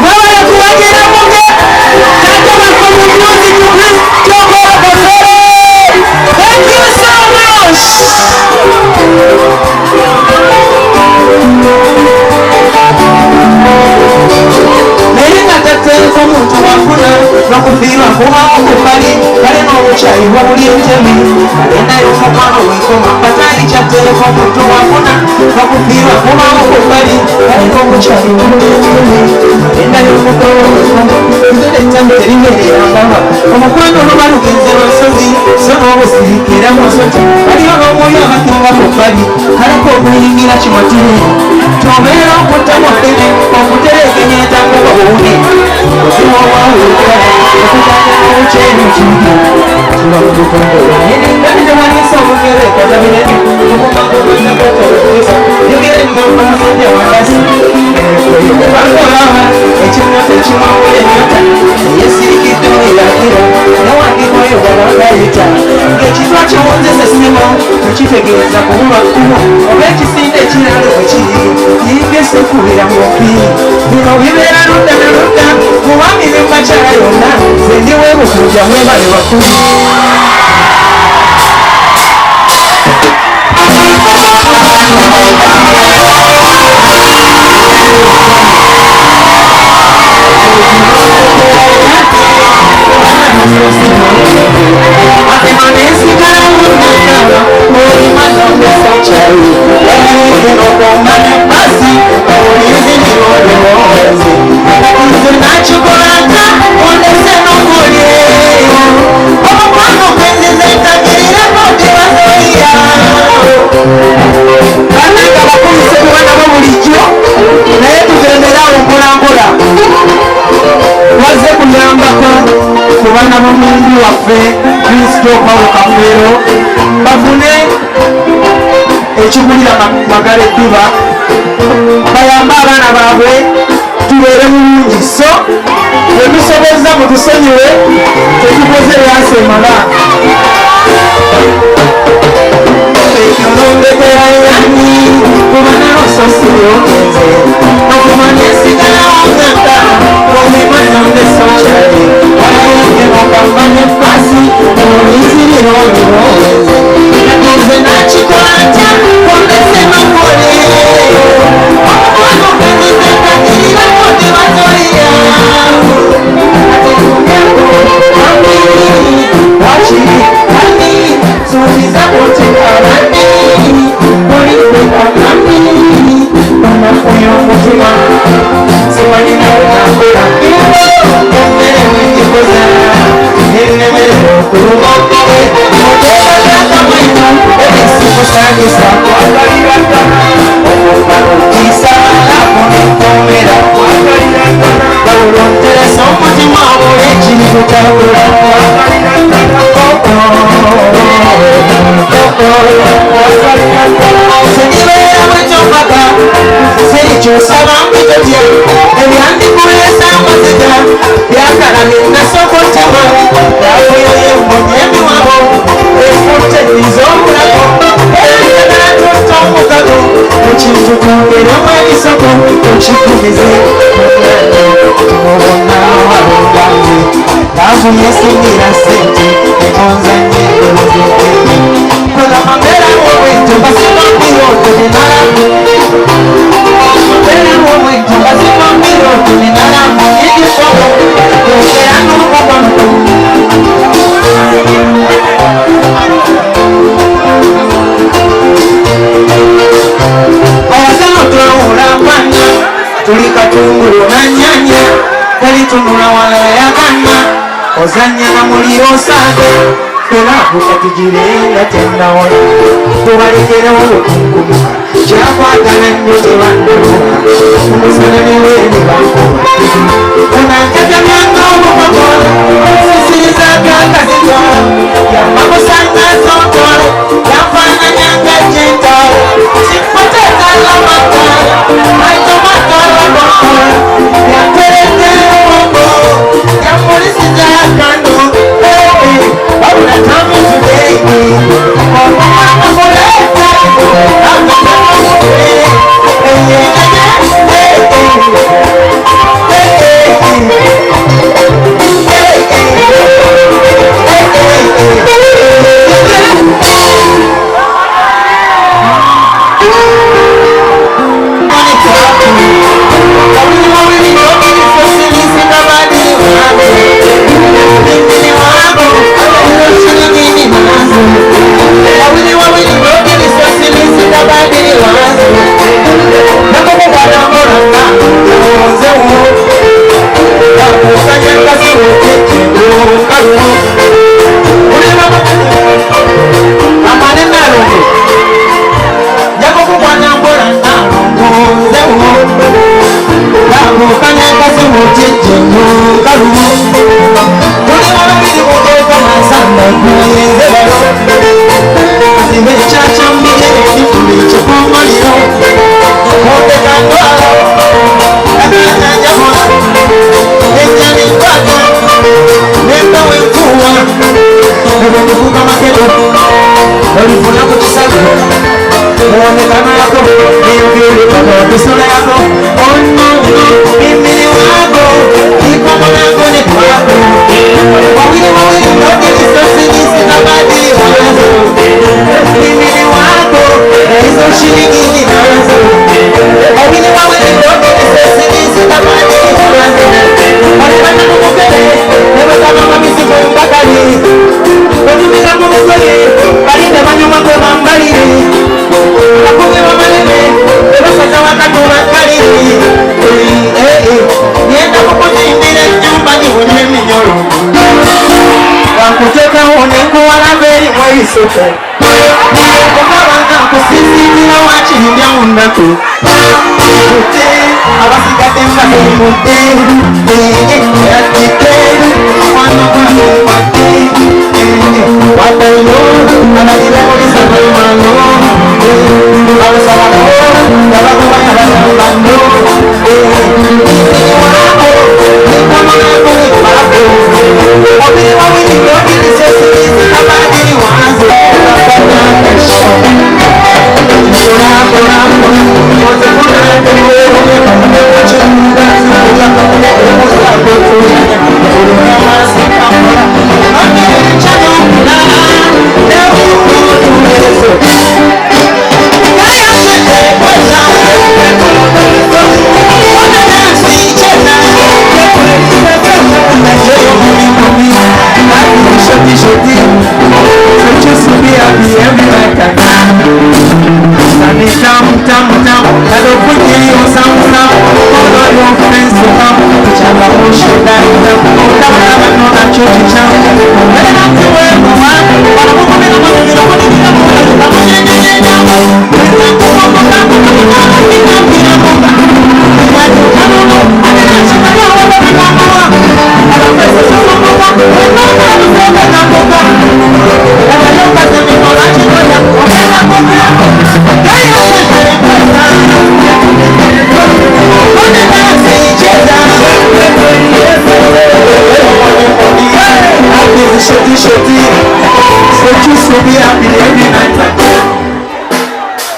Mwawala kuwajira munge. Tato makomu music to please. Joko Kosoro. Thank you so much. Melinga tatenko muntu wafuna. Nakufirwa kuha okupali. Kale n'obuchayi wabuli ntemi. Kalenda y'omukwano w'enkoma. Katali kyatenko muntu wafuna. Nakufirwa kuha okupali. Kale n'obuchayi wabuli ntemi. Kalenda y'omukwano w'enkoma. Nzole ttamu teringerera mbaba. Omukwano luba lugenze lwasozi. So n'obusirikira musoti. Waliwo n'omwoyo abakinga ku bbali. Kaleko okuyingira kimotire. Tobeera okutamu ddene. Okuterekenya entanguba buwuni. Oziwa wawuka. Okutanga okyeno kibi. Kiba mu bukongolo. Eningalire wanisa omugere kazabireni. Omukango gw'ennakoto okusa. Yogere ngamba asajja wakasi. Bakolawa ekinyota ekimawula enyota. Yesirikidde oyakira. Newandikwayo babagayita. Ng'ekitwa kiwunzesa essimu. Tekitegeeza kubulwa kkubo. Oba ekisinde ekiralo bwe kiri. Yingese kubira mupi. Bino bibeera ludda ne ludda. Muwami ne mbakyala yonna. Nze ndiwe bukuja mwebale bakulu. Kubana b'omundu waffe Kristo Paulo Kafeero bafune ekigulira magala edduba bayambe abaana baabwe tubeere bulungi so ebisobozza mutusonyiwe tetukoze byasemala ekyolondekeyayani kubana ososiyoneze okumanya esigalawo ngaka omimanondesokyali Bambane pasi, oiziri oloweze. Nakuze nachikwata, kondese makole. Wano kendize kakirira kote watoria. Wami, wachi, wami, suliza kote karani. Korife karani, wana kuyo mutima. Simanina unakula. Kondere mwingi koza. Ozanya na muliro sade Kelabu katijirenda tenda wala Tuwalikere olukungu Chakwata na nyote wanduwa Umusana niweni wangu Unankata myanga umukokola Sisiriza kaka zitwala Yamako sanga zotwala Yafana nyanga jentala Sikpoteka la matala Maito matala bakala Yakerete umongo Yamulisi zakano Baby, wabula tamu today Mama muleta Mama muleta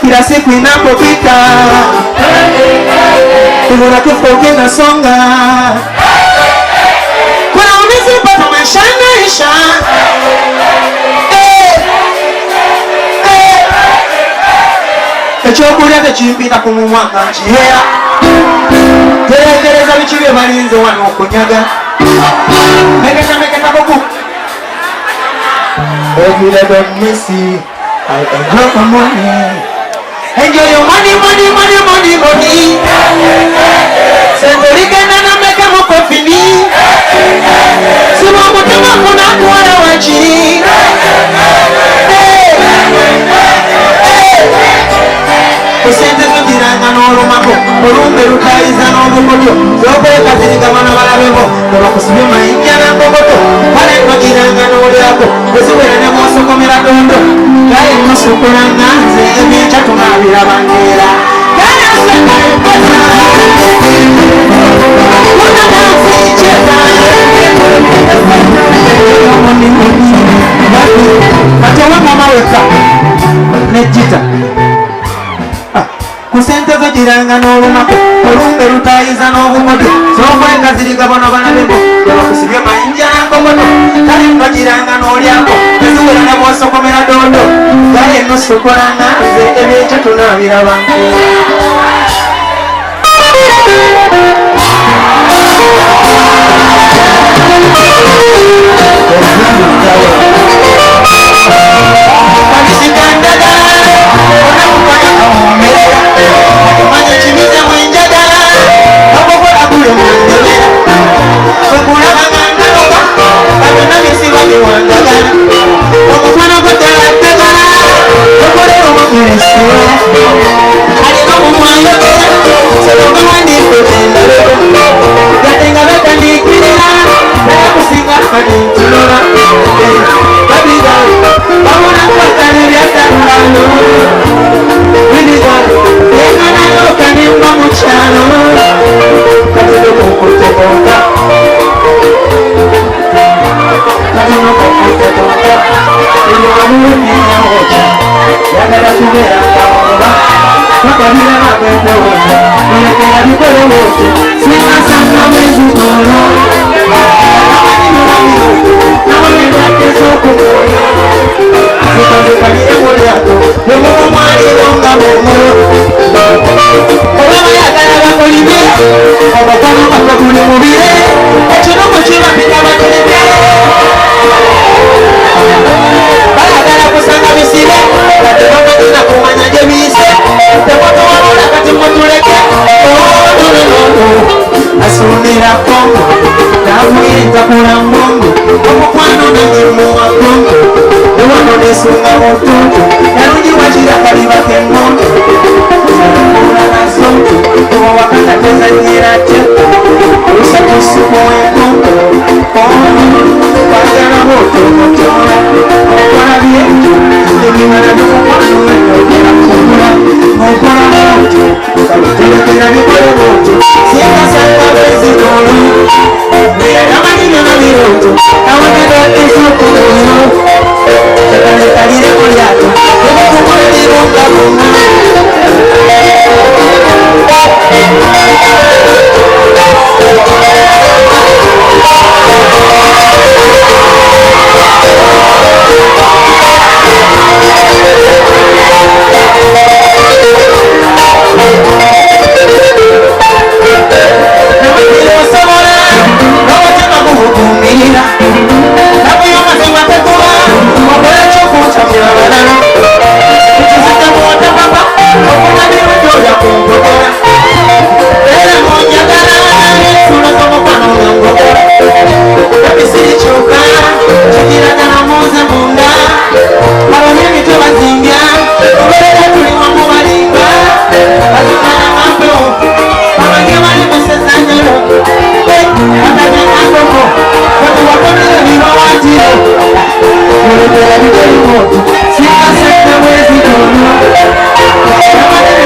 Kila siku inapopita kuna kifo kinasonga, kuna umizi bado maisha naisha. Ekyokulya tekimpita ku mumwaka nkihera, terekereza biki bye balinze wano okunyaga. Meketa boku every day don't miss you. I enjoy my money. Enjoy your money, money, money, money, money. Sentorikana na meka mukofini. Sima mutema kuna kuwala wachi. Kusente kutiranga n'olumako, olumbe lutaiza n'olukoto. Zokweka zirigamana balabebo, nebakusibye mayinja n'enkokoto. Kale nokiranga n'olyako, bweziwera ne bw'osokomera dondo. Kale nosokolanga nze ebyenkya tunaabiraba nkeera. Kale aseka empasa, kunatansiikyeza. Kati owe mama weka nejjita kusente zogiranga n'olumako, olumbe lutayiza n'obukoto. Zokweka zirigabana balabebo, nebakusibye mayinja n'enkokoto. Kale nogiranga n'olyako, eziwera ne bw'osokomera dondo. Kale nosokolanga nze ebyenkya tunaabiraba nkeera. Alina wende wote Mulekera bikole wote Singa sana mwezi kono Namani nunamiro Namani nateso kumoyo Zikazikaliye muliato Yomumu mwari longa mumu Obama yakala bakolibe Obakano bakakuli mubire Ekino mukiba pita bakolibe Balagala kusanga bisibe Kati bamadina kumanya je bise Temoto walola kati mutuleke Asumira kongo Namwita kula mungu Omukwano na nyimu wa kongo Ewono nesunga mutuntu Yaruji wachira kaliba kemondo Kula na sontu Uwa wakata teza nyirache Usa kusumo ekongo Wajana moto motora Mokora vietu Nikimana nukwano Mokora kumula Mokora moto Kabutulekera mikore moto Sika sanga bezi kono Mea yamani nana miroto Kawane dote soko mono Sekane kalire koliato Kene kumore lironga kuna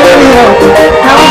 How